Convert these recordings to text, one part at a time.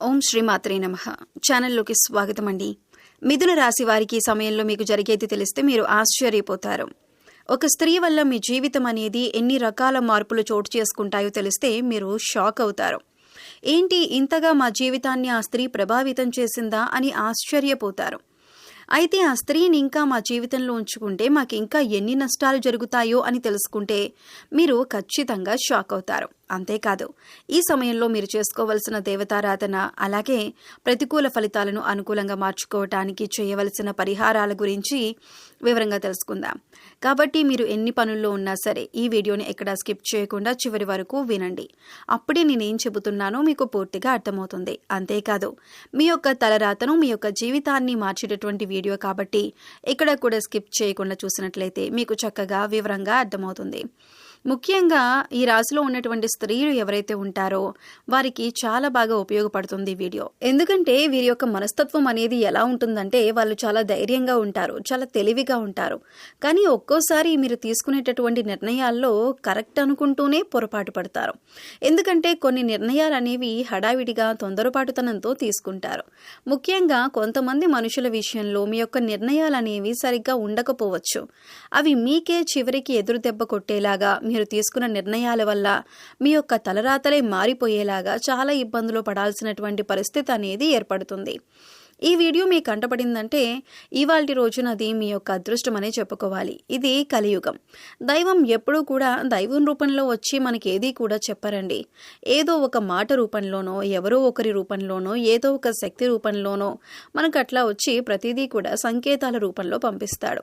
ఓం శ్రీమాత్రే నమః. ఛానల్లోకి స్వాగతం అండి. మిథున రాశి వారికి ఈ సమయంలో మీకు జరిగేది తెలిస్తే మీరు ఆశ్చర్యపోతారు. ఒక స్త్రీ వల్ల మీ జీవితం అనేది ఎన్ని రకాల మార్పులు చోటు చేసుకుంటాయో తెలిస్తే మీరు షాక్ అవుతారు. ఏంటి ఇంతగా మా జీవితాన్ని ఆ స్త్రీ ప్రభావితం చేసిందా అని ఆశ్చర్యపోతారు. అయితే ఆ స్త్రీని ఇంకా మా జీవితంలో ఉంచుకుంటే మాకు ఇంకా ఎన్ని నష్టాలు జరుగుతాయో అని తెలుసుకుంటే మీరు ఖచ్చితంగా షాక్ అవుతారు. అంతేకాదు, ఈ సమయంలో మీరు చేసుకోవలసిన దేవతారాధన, అలాగే ప్రతికూల ఫలితాలను అనుకూలంగా మార్చుకోవటానికి చేయవలసిన పరిహారాల గురించి వివరంగా తెలుసుకుందాం. కాబట్టి మీరు ఎన్ని పనుల్లో ఉన్నా సరే ఈ వీడియోని ఎక్కడా స్కిప్ చేయకుండా చివరి వరకు వినండి. అప్పుడే నేనేం చెబుతున్నానో మీకు పూర్తిగా అర్థమవుతుంది. అంతేకాదు, మీ యొక్క తలరాతను, మీ యొక్క జీవితాన్ని మార్చేటటువంటి వీడియో కాబట్టి ఎక్కడ కూడా స్కిప్ చేయకుండా చూసినట్లయితే మీకు చక్కగా వివరంగా అర్థమవుతుంది. ముఖ్యంగా ఈ రాశిలో ఉన్నటువంటి స్త్రీలు ఎవరైతే ఉంటారో వారికి చాలా బాగా ఉపయోగపడుతుంది వీడియో. ఎందుకంటే వీరి యొక్క మనస్తత్వం అనేది ఎలా ఉంటుందంటే వాళ్ళు చాలా ధైర్యంగా ఉంటారు, చాలా తెలివిగా ఉంటారు. కానీ ఒక్కోసారి మీరు తీసుకునేటటువంటి నిర్ణయాల్లో కరెక్ట్ అనుకుంటూనే పొరపాటు పడతారు. ఎందుకంటే కొన్ని నిర్ణయాలు అనేవి హడావిడిగా తొందరపాటుతనంతో తీసుకుంటారు. ముఖ్యంగా కొంతమంది మనుషుల విషయంలో మీ యొక్క నిర్ణయాలు అనేవి సరిగ్గా ఉండకపోవచ్చు. అవి మీకే చివరికి ఎదురు దెబ్బ కొట్టేలాగా, మీరు తీసుకున్న నిర్ణయాల వల్ల మీ యొక్క తలరాతలే మారిపోయేలాగా చాలా ఇబ్బందులు పడాల్సినటువంటి పరిస్థితి అనేది ఏర్పడుతుంది. ఈ వీడియో మీకు కంటపడిందంటే ఇవాల్టి రోజున అది మీ యొక్క అదృష్టం అనే చెప్పుకోవాలి. ఇది కలియుగం. దైవం ఎప్పుడూ కూడా దైవం రూపంలో వచ్చి మనకి ఏది కూడా చెప్పరండి. ఏదో ఒక మాట రూపంలోనో, ఎవరో ఒకరి రూపంలోనో, ఏదో ఒక శక్తి రూపంలోనో మనకు అట్లా వచ్చి ప్రతిదీ కూడా సంకేతాల రూపంలో పంపిస్తాడు.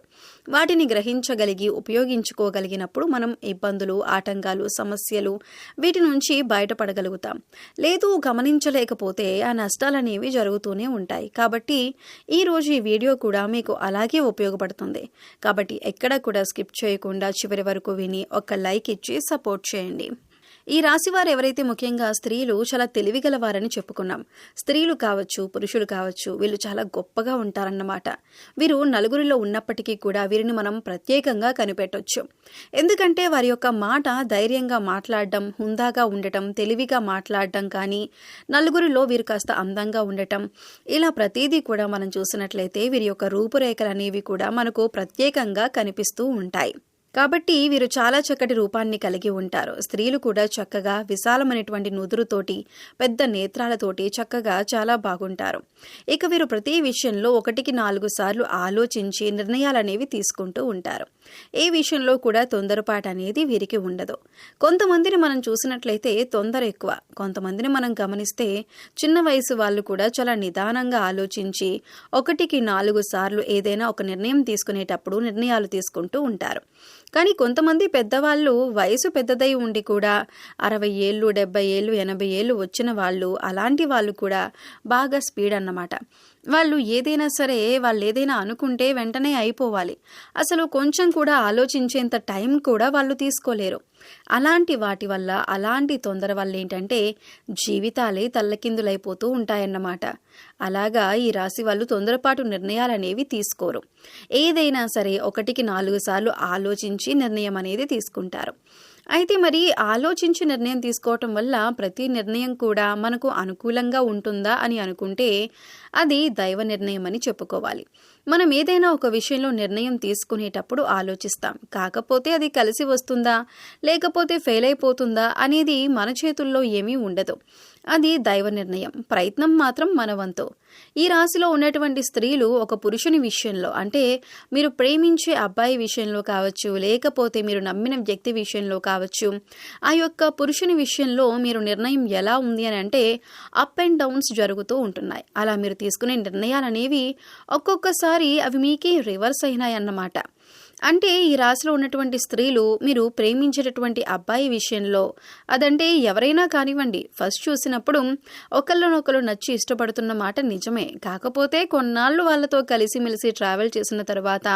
వాటిని గ్రహించగలిగి ఉపయోగించుకోగలిగినప్పుడు మనం ఇబ్బందులు, ఆటంకాలు, సమస్యలు వీటి నుంచి బయటపడగలుగుతాం. లేదు గమనించలేకపోతే ఆ నష్టాలనేవి జరుగుతూనే ఉంటాయి. కాబట్టి ఈరోజు ఈ వీడియో కూడా మీకు అలాగే ఉపయోగపడుతుంది. కాబట్టి ఎక్కడ కూడా స్కిప్ చేయకుండా చివరి వరకు విని ఒక లైక్ ఇచ్చి సపోర్ట్ చేయండి. ఈ రాశివారు ఎవరైతే ముఖ్యంగా స్త్రీలు చాలా తెలివిగలవారని చెప్పుకున్నాం. స్త్రీలు కావచ్చు, పురుషులు కావచ్చు, వీళ్ళు చాలా గొప్పగా ఉంటారన్నమాట. వీరు నలుగురిలో ఉన్నప్పటికీ కూడా వీరిని మనం ప్రత్యేకంగా కనిపెట్టొచ్చు. ఎందుకంటే వారి యొక్క మాట ధైర్యంగా మాట్లాడడం, హుందాగా ఉండటం, తెలివిగా మాట్లాడడం, కానీ నలుగురిలో వీరు కాస్త అందంగా ఉండటం, ఇలా ప్రతిదీ కూడా మనం చూసినట్లయితే వీరి యొక్క రూపురేఖలు అనేవి కూడా మనకు ప్రత్యేకంగా కనిపిస్తూ ఉంటాయి. కాబట్టి వీరు చాలా చక్కటి రూపాన్ని కలిగి ఉంటారు. స్త్రీలు కూడా చక్కగా విశాలమైనటువంటి నుదురుతోటి, పెద్ద నేత్రాలతోటి చక్కగా చాలా బాగుంటారు. ఇక వీరు ప్రతి విషయంలో 1-4 సార్లు ఆలోచించి నిర్ణయాలనేవి తీసుకుంటూ ఉంటారు. ఏ విషయంలో కూడా తొందరపాటు అనేది వీరికి ఉండదు. కొంతమందిని మనం చూసినట్లయితే తొందర ఎక్కువ. కొంతమందిని మనం గమనిస్తే చిన్న వయసు వాళ్ళు కూడా చాలా నిదానంగా ఆలోచించి 1-4 సార్లు ఏదైనా ఒక నిర్ణయం తీసుకునేటప్పుడు నిర్ణయాలు తీసుకుంటూ ఉంటారు. కానీ కొంతమంది పెద్దవాళ్ళు వయసు పెద్దదై ఉండి కూడా 60 ఏళ్ళు, 70 ఏళ్ళు, 80 ఏళ్ళు వచ్చిన వాళ్ళు, అలాంటి వాళ్ళు కూడా బాగా స్పీడ్ అన్నమాట. వాళ్ళు ఏదైనా సరే, వాళ్ళు ఏదైనా అనుకుంటే వెంటనే అయిపోవాలి. అసలు కొంచెం కూడా ఆలోచించేంత టైం కూడా వాళ్ళు తీసుకోలేరు. అలాంటి వాటి వల్ల, అలాంటి తొందర వల్ల ఏంటంటే జీవితాలే తల్లకిందులైపోతూ ఉంటాయన్నమాట. అలాగా ఈ రాశి వాళ్ళు తొందరపాటు నిర్ణయాలనేవి తీసుకోరు. ఏదైనా సరే 1-4 సార్లు ఆలోచించి నిర్ణయం అనేది తీసుకుంటారు. అయితే మరి ఆలోచించి నిర్ణయం తీసుకోవటం వల్ల ప్రతి నిర్ణయం కూడా మనకు అనుకూలంగా ఉంటుందా అని అనుకుంటే అది దైవ నిర్ణయం అని చెప్పుకోవాలి. మనం ఏదైనా ఒక విషయంలో నిర్ణయం తీసుకునేటప్పుడు ఆలోచిస్తాం. కాకపోతే అది కలిసి వస్తుందా, లేకపోతే ఫెయిల్ అయిపోతుందా అనేది మన చేతుల్లో ఏమీ ఉండదు. అది దైవ నిర్ణయం. ప్రయత్నం మాత్రం మన వంతు. ఈ రాశిలో ఉన్నటువంటి స్త్రీలు ఒక పురుషుని విషయంలో, అంటే మీరు ప్రేమించే అబ్బాయి విషయంలో కావచ్చు, లేకపోతే మీరు నమ్మిన వ్యక్తి విషయంలో కావచ్చు, ఆ యొక్క పురుషుని విషయంలో మీరు నిర్ణయం ఎలా ఉంది అని అంటే అప్ అండ్ డౌన్స్ జరుగుతూ ఉంటున్నాయి. అలా మీరు తీసుకునే నిర్ణయాలు అనేవి ఒక్కొక్కసారి అవి మీకే రివర్స్ అయినాయి అన్నమాట. అంటే ఈ రాశిలో ఉన్నటువంటి స్త్రీలు మీరు ప్రేమించేటటువంటి అబ్బాయి విషయంలో, అదంటే ఎవరైనా కానివ్వండి, ఫస్ట్ చూసినప్పుడు ఒకళ్ళనొకరు నచ్చి ఇష్టపడుతున్న మాట నిజమే. కాకపోతే కొన్నాళ్ళు వాళ్ళతో కలిసిమెలిసి ట్రావెల్ చేసిన తర్వాత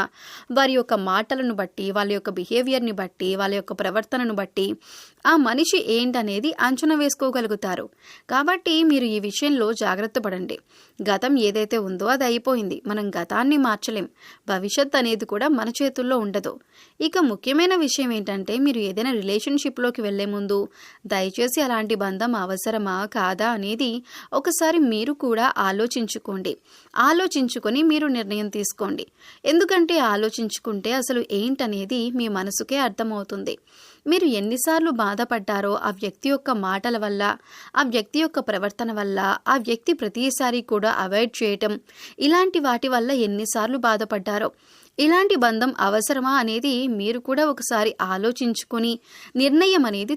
వారి యొక్క మాటలను బట్టి, వాళ్ళ యొక్క బిహేవియర్ని బట్టి, వాళ్ళ యొక్క ప్రవర్తనను బట్టి ఆ మనిషి ఏంటనేది అంచనా వేసుకోగలుగుతారు. కాబట్టి మీరు ఈ విషయంలో జాగ్రత్త పడండి. గతం ఏదైతే ఉందో అది అయిపోయింది. మనం గతాన్ని మార్చలేం. భవిష్యత్ అనేది కూడా మన చేతుల్లో ఉండదు. ఇక ముఖ్యమైన విషయం ఏంటంటే, మీరు ఏదైనా రిలేషన్షిప్లోకి వెళ్లే ముందు దయచేసి అలాంటి బంధం అవసరమా కాదా అనేది ఒకసారి మీరు కూడా ఆలోచించుకొని మీరు నిర్ణయం తీసుకోండి. ఎందుకంటే ఆలోచించుకుంటే అసలు ఏంటనేది మీ మనసుకే అర్థమవుతుంది. మీరు ఎన్నిసార్లు బాధపడ్డారో ఆ వ్యక్తి యొక్క మాటల వల్ల, ఆ వ్యక్తి యొక్క ప్రవర్తన వల్ల, ఆ వ్యక్తి ప్రతిసారి కూడా అవాయిడ్ చేయటం, ఇలాంటి వాటి వల్ల ఎన్నిసార్లు బాధపడ్డారో. ఇలాంటి బంధం అవసరమా అనేది మీరు కూడా ఒకసారి ఆలోచించుకొని నిర్ణయం అనేది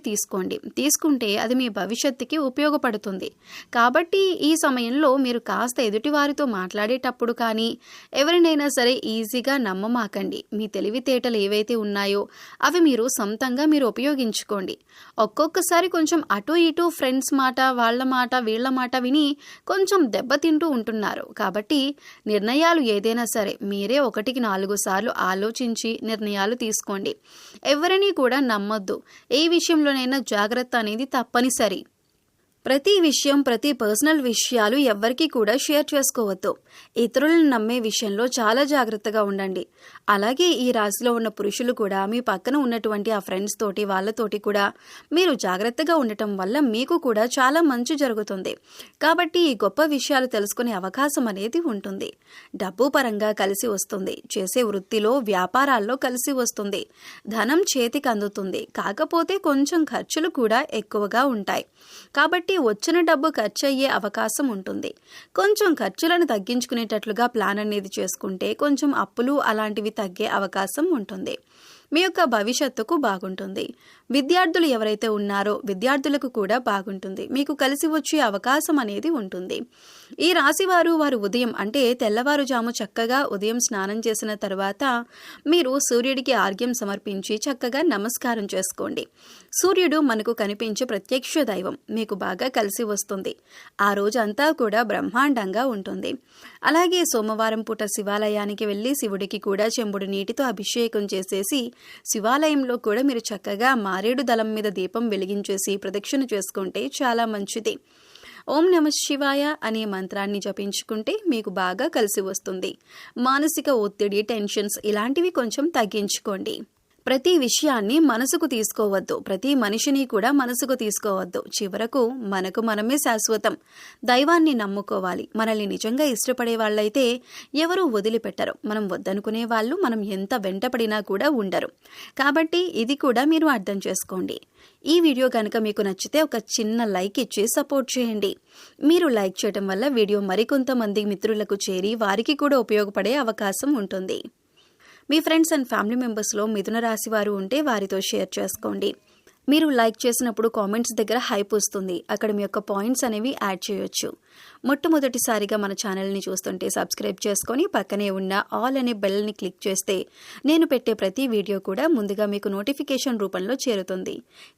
తీసుకుంటే అది మీ భవిష్యత్తుకి ఉపయోగపడుతుంది. కాబట్టి ఈ సమయంలో మీరు కాస్త ఎదుటివారితో మాట్లాడేటప్పుడు కానీ ఎవరినైనా సరే ఈజీగా నమ్మమాకండి. మీ తెలివితేటలు ఏవైతే ఉన్నాయో అవి మీరు సొంతంగా మీరు ఉపయోగించుకోండి. ఒక్కొక్కసారి కొంచెం అటు ఇటు ఫ్రెండ్స్ మాట, వాళ్ళ మాట, వీళ్ళ మాట విని కొంచెం దెబ్బతింటూ ఉంటున్నారు. కాబట్టి నిర్ణయాలు ఏదైనా సరే మీరే 1-4 సార్లు ఆలోచించి నిర్ణయాలు తీసుకోండి. ఎవరిని కూడా నమ్మొద్దు. ఏ విషయంలోనైనా జాగ్రత్త అనేది తప్పనిసరి. ప్రతి విషయం, ప్రతి పర్సనల్ విషయాలు ఎవ్వరికీ కూడా షేర్ చేసుకోవద్దు. ఇతరులను నమ్మే విషయంలో చాలా జాగ్రత్తగా ఉండండి. అలాగే ఈ రాశిలో ఉన్న పురుషులు కూడా మీ పక్కన ఉన్నటువంటి ఆ ఫ్రెండ్స్ తోటి, వాళ్ళతోటి కూడా మీరు జాగ్రత్తగా ఉండటం వల్ల మీకు కూడా చాలా మంచి జరుగుతుంది. కాబట్టి ఈ గొప్ప విషయాలు తెలుసుకునే అవకాశం అనేది ఉంటుంది. డబ్బు పరంగా కలిసి వస్తుంది. చేసే వృత్తిలో, వ్యాపారాల్లో కలిసి వస్తుంది. ధనం చేతికి అందుతుంది. కాకపోతే కొంచెం ఖర్చులు కూడా ఎక్కువగా ఉంటాయి. కాబట్టి వచ్చిన డబ్బు ఖర్చు అయ్యే అవకాశం ఉంటుంది. కొంచెం ఖర్చులను తగ్గించుకునేటట్లుగా ప్లాన్ అనేది చేసుకుంటే కొంచెం అప్పులు అలాంటివి తగ్గే అవకాశం ఉంటుంది. మీ యొక్క భవిష్యత్తుకు బాగుంటుంది. విద్యార్థులు ఎవరైతే ఉన్నారో విద్యార్థులకు కూడా బాగుంటుంది. మీకు కలిసి వచ్చే అవకాశం అనేది ఉంటుంది. ఈ రాశి వారు ఉదయం అంటే తెల్లవారుజాము చక్కగా ఉదయం స్నానం చేసిన తర్వాత మీరు సూర్యుడికి ఆర్ఘ్యం సమర్పించి చక్కగా నమస్కారం చేసుకోండి. సూర్యుడు మనకు కనిపించే ప్రత్యక్ష దైవం. మీకు బాగా కలిసి వస్తుంది. ఆ రోజు అంతా కూడా బ్రహ్మాండంగా ఉంటుంది. అలాగే సోమవారం పూట శివాలయానికి వెళ్ళి శివుడికి కూడా చెంబుడు నీటితో అభిషేకం చేసేసి శివాలయంలో కూడా మీరు చక్కగా మారేడు దళం మీద దీపం వెలిగించేసి ప్రదక్షిణ చేసుకుంటే చాలా మంచిది. ఓం నమః శివాయ అనే మంత్రాన్ని జపించుకుంటే మీకు బాగా కలిసి వస్తుంది. మానసిక ఒత్తిడి, టెన్షన్స్ ఇలాంటివి కొంచెం తగ్గించుకోండి. ప్రతి విషయాన్ని మనసుకు తీసుకోవద్దు. ప్రతి మనిషిని కూడా మనసుకు తీసుకోవద్దు. చివరకు మనకు మనమే శాశ్వతం. దైవాన్ని నమ్ముకోవాలి. మనల్ని నిజంగా ఇష్టపడే వాళ్ళైతే ఎవరూ వదిలిపెట్టరు. మనం వద్దనుకునే వాళ్ళు మనం ఎంత వెంటపడినా కూడా ఉండరు. కాబట్టి ఇది కూడా మీరు అర్థం చేసుకోండి. ఈ వీడియో కనుక మీకు నచ్చితే ఒక చిన్న లైక్ ఇచ్చి సపోర్ట్ చేయండి. మీరు లైక్ చేయడం వల్ల వీడియో మరికొంతమంది మిత్రులకు చేరి వారికి కూడా ఉపయోగపడే అవకాశం ఉంటుంది. మీ ఫ్రెండ్స్ అండ్ ఫ్యామిలీ మెంబర్స్లో మిథున రాశి వారు ఉంటే వారితో షేర్ చేసుకోండి. మీరు లైక్ చేసినప్పుడు కామెంట్స్ దగ్గర హైప్ వస్తుంది. అక్కడ మీ యొక్క పాయింట్స్ అనేవి యాడ్ చేయొచ్చు. మొట్టమొదటిసారిగా మన ఛానల్ని చూస్తుంటే సబ్స్క్రైబ్ చేసుకొని పక్కనే ఉన్న ఆల్ అనే బెల్ని క్లిక్ చేస్తే నేను పెట్టే ప్రతి వీడియో కూడా ముందుగా మీకు నోటిఫికేషన్ రూపంలో చేరుతుంది.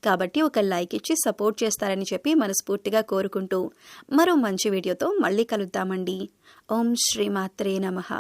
కాబట్టి ఒక లైక్ ఇచ్చి సపోర్ట్ చేస్తారని చెప్పి మనస్ఫూర్తిగా కోరుకుంటూ మరో మంచి వీడియోతో మళ్ళీ కలుద్దామండి. ఓం శ్రీమాత్రే నమః.